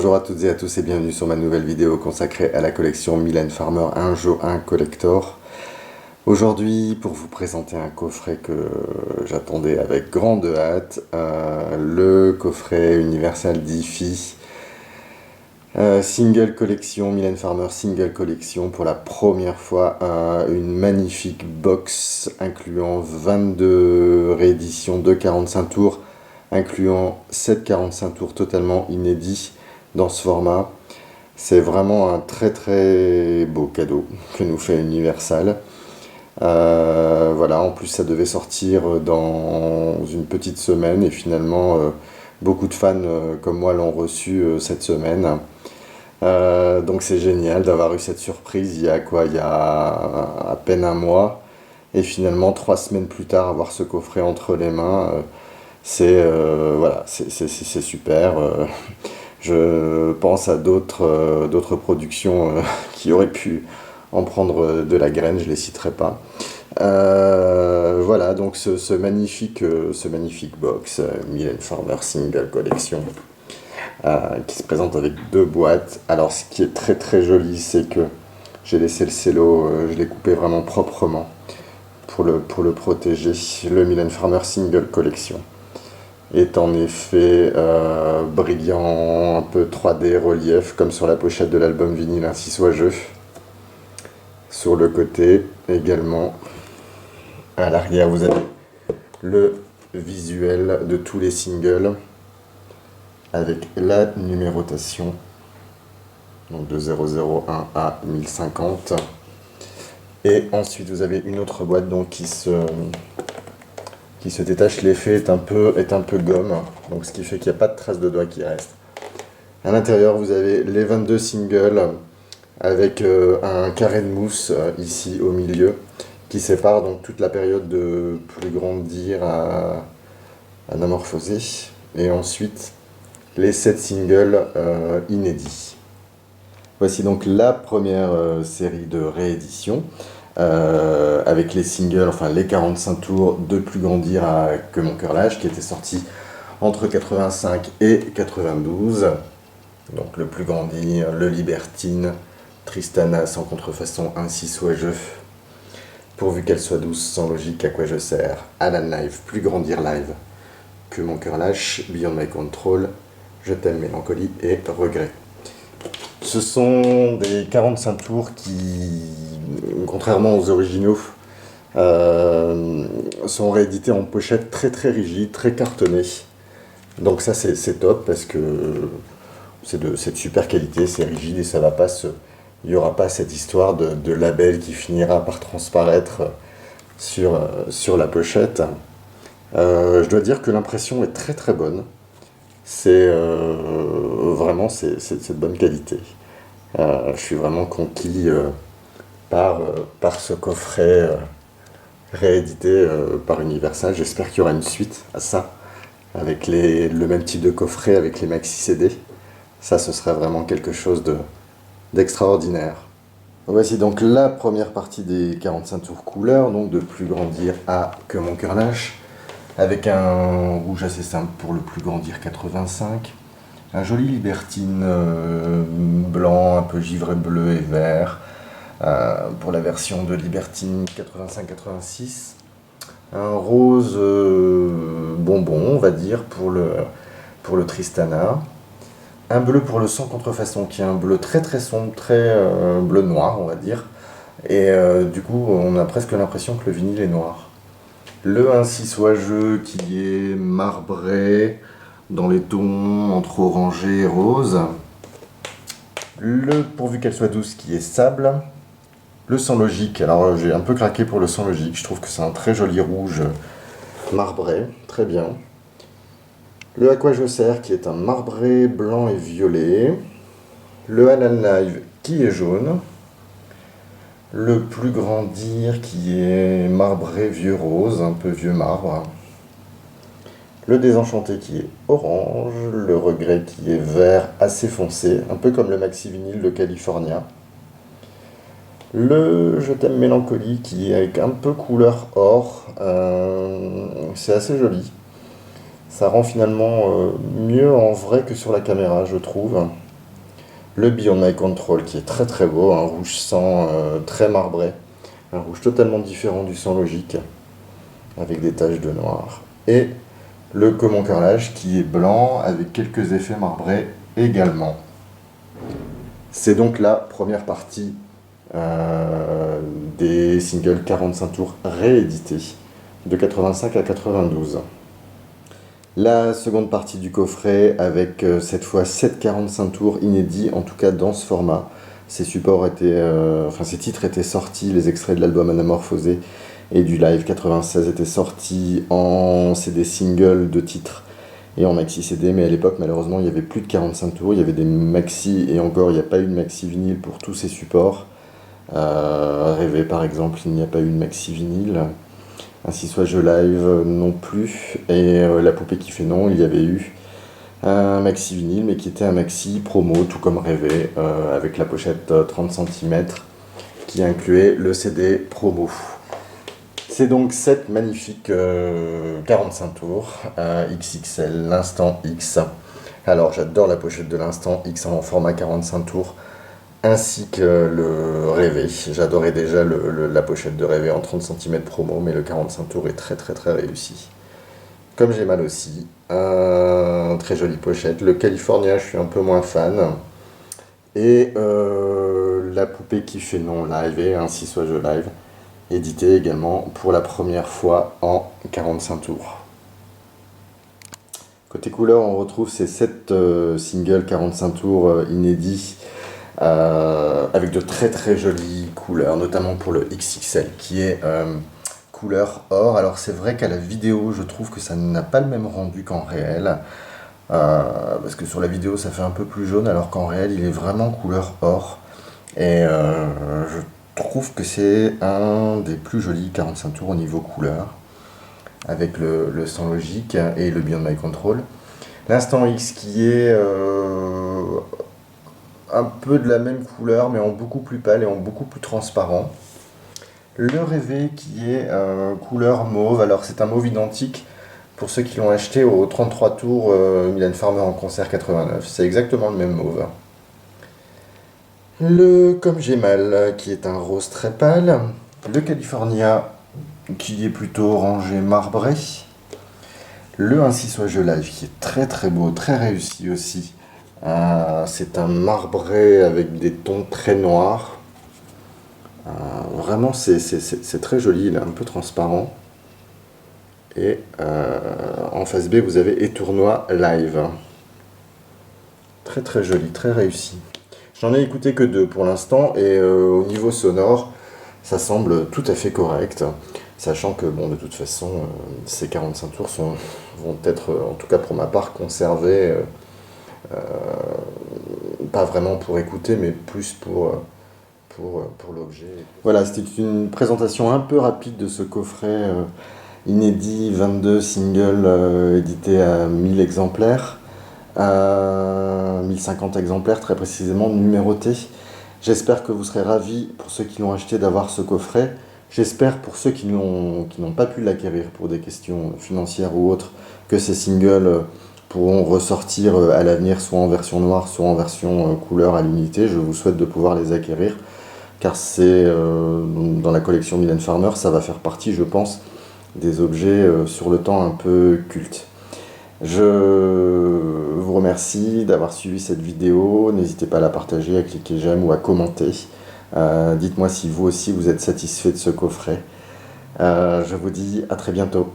Bonjour à toutes et à tous et bienvenue sur ma nouvelle vidéo consacrée à la collection Mylène Farmer un jour un collector. Aujourd'hui, pour vous présenter un coffret que j'attendais avec grande hâte, le coffret Universal Diffie Single Collection, Mylène Farmer Single Collection, pour la première fois une magnifique box incluant 22 rééditions de 45 tours, incluant 7 45 tours totalement inédits dans ce format. C'est vraiment un très beau cadeau que nous fait Universal. Voilà, en plus ça devait sortir dans une petite semaine et finalement beaucoup de fans comme moi l'ont reçu cette semaine. Donc c'est génial d'avoir eu cette surprise il y a quoi? Il y a à peine un mois et finalement 3 semaines plus tard avoir ce coffret entre les mains. Voilà, c'est super. Je pense à d'autres productions qui auraient pu en prendre de la graine, je les citerai pas. Voilà, donc ce magnifique box, Mylène Farmer Single Collection, qui se présente avec 2 boîtes. Alors ce qui est très joli, c'est que j'ai laissé le cello, je l'ai coupé vraiment proprement pour le protéger. Le Mylène Farmer Single Collection est en effet brillant, un peu 3D relief, comme sur la pochette de l'album vinyle Ainsi soit je. Sur le côté également, à l'arrière, vous avez le visuel de tous les singles avec la numérotation, donc de 001 à 1050. Et ensuite vous avez une autre boîte donc qui se détache. L'effet est un peu gomme, donc ce qui fait qu'il n'y a pas de traces de doigts qui restent. À l'intérieur vous avez les 22 singles avec un carré de mousse ici au milieu qui sépare donc toute la période de plus grandir à anamorphoser, et ensuite les 7 singles inédits. Voici donc la première série de réédition avec les singles, enfin les 45 tours de Plus grandir à Que mon cœur lâche, qui était sorti entre 85 et 92. Donc le Plus grandir, le Libertine, Tristana, Sans contrefaçon, Ainsi soit je, Pourvu qu'elle soit douce, Sans logique, À quoi je sers, Alan Live, Plus grandir live, Que mon cœur lâche, Beyond my control, Je t'aime mélancolie et Regret. Ce sont des 45 tours qui, contrairement aux originaux, sont réédités en pochette très rigide, très cartonnée. Donc ça c'est top parce que c'est de super qualité, c'est rigide et ça va pas il n'y aura pas cette histoire de label qui finira par transparaître sur la pochette. Je dois dire que l'impression est très bonne. C'est vraiment c'est de bonne qualité. Je suis vraiment conquis par ce coffret réédité par Universal. J'espère qu'il y aura une suite à ça, avec le même type de coffret avec les maxi CD. Ça, ce serait vraiment quelque chose d'extraordinaire. Voici donc la première partie des 45 tours couleurs, donc de Plus grandir à Que mon cœur lâche, avec un rouge assez simple pour le Plus grandir 85, un joli Libertine blanc, un peu givré bleu et vert pour la version de Libertine 85-86, un rose bonbon, on va dire, pour le Tristana, un bleu pour le Sans contrefaçon, qui est un bleu très sombre, très bleu noir, on va dire, et du coup on a presque l'impression que le vinyle est noir. Le Ainsi soit je, qui est marbré dans les tons entre orangé et rose. Le Pourvu qu'elle soit douce, qui est sable. Le Sans logique, alors j'ai un peu craqué pour le Sans logique, je trouve que c'est un très joli rouge marbré, très bien. Le À quoi je sers, qui est un marbré blanc et violet. Le Alan Live, qui est jaune. Le Plus grandir, qui est marbré vieux rose, un peu vieux marbre. Le Désenchanté, qui est orange. Le Regret, qui est vert assez foncé, un peu comme le maxi vinyle de California. Le Je t'aime mélancolie, qui est avec un peu couleur or, c'est assez joli. Ça rend finalement mieux en vrai que sur la caméra, je trouve. Le Beyond My Control qui est très très beau, un rouge sang très marbré, un rouge totalement différent du sang logique, avec des taches de noir. Et le Comment Carrelage qui est blanc avec quelques effets marbrés également. C'est donc la première partie des singles 45 tours réédités de 85 à 92. La seconde partie du coffret avec cette fois 7 45 tours inédits, en tout cas dans ce format. Ces titres étaient sortis, les extraits de l'album Anamorphosé et du live 96 étaient sortis en CD single de titres et en maxi CD, mais à l'époque malheureusement il n'y avait plus de 45 tours, il y avait des maxi et encore il n'y a pas eu de maxi vinyle pour tous ces supports. Rêver par exemple, il n'y a pas eu de maxi vinyle. Ainsi soit je live non plus, et La poupée qui fait non, il y avait eu un maxi vinyle, mais qui était un maxi promo, tout comme Rêver, avec la pochette 30 cm, qui incluait le CD promo. C'est donc cette magnifique 45 tours, XXL, l'Instant X. Alors j'adore la pochette de l'Instant X en format 45 tours, ainsi que le Rêver. J'adorais déjà la pochette de Rêver en 30 cm promo, mais le 45 tours est très très très réussi. Comme j'ai mal aussi, très jolie pochette. Le California, je suis un peu moins fan. Et La poupée qui fait non live et Ainsi soit je live, édité également pour la première fois en 45 tours. Côté couleur, on retrouve ces 7 singles 45 tours inédits, avec de très très jolies couleurs, notamment pour le XXL qui est couleur or. Alors c'est vrai qu'à la vidéo je trouve que ça n'a pas le même rendu qu'en réel, parce que sur la vidéo ça fait un peu plus jaune alors qu'en réel il est vraiment couleur or, et je trouve que c'est un des plus jolis 45 tours au niveau couleur, avec le sang logique et le Beyond My Control. L'Instant X qui est un peu de la même couleur mais en beaucoup plus pâle et en beaucoup plus transparent. Le Rêver qui est couleur mauve, alors c'est un mauve identique pour ceux qui l'ont acheté au 33 tours Mylène Farmer en concert 89, c'est exactement le même mauve. Le Comme j'ai mal qui est un rose très pâle, le California qui est plutôt orangé marbré, le Ainsi soit je live qui est très très beau, très réussi aussi. C'est un marbré avec des tons très noirs. Vraiment, c'est très joli, il est un peu transparent. Et en face B, vous avez Étournois live. Très très joli, très réussi. J'en ai écouté que 2 pour l'instant, et au niveau sonore, ça semble tout à fait correct. Sachant que, bon, de toute façon, ces 45 tours vont être, en tout cas pour ma part, conservés. Pas vraiment pour écouter, mais plus pour l'objet. Voilà, c'était une présentation un peu rapide de ce coffret inédit 22 singles édités à 1000 exemplaires, 1050 exemplaires très précisément, numérotés. J'espère que vous serez ravis, pour ceux qui l'ont acheté, d'avoir ce coffret. J'espère pour ceux qui n'ont pas pu l'acquérir pour des questions financières ou autres, que ces singles pourront ressortir à l'avenir, soit en version noire, soit en version couleur à l'unité. Je vous souhaite de pouvoir les acquérir, car c'est dans la collection Mylène Farmer, ça va faire partie, je pense, des objets sur le temps un peu cultes. Je vous remercie d'avoir suivi cette vidéo. N'hésitez pas à la partager, à cliquer j'aime ou à commenter. Dites-moi si vous aussi vous êtes satisfait de ce coffret. Je vous dis à très bientôt.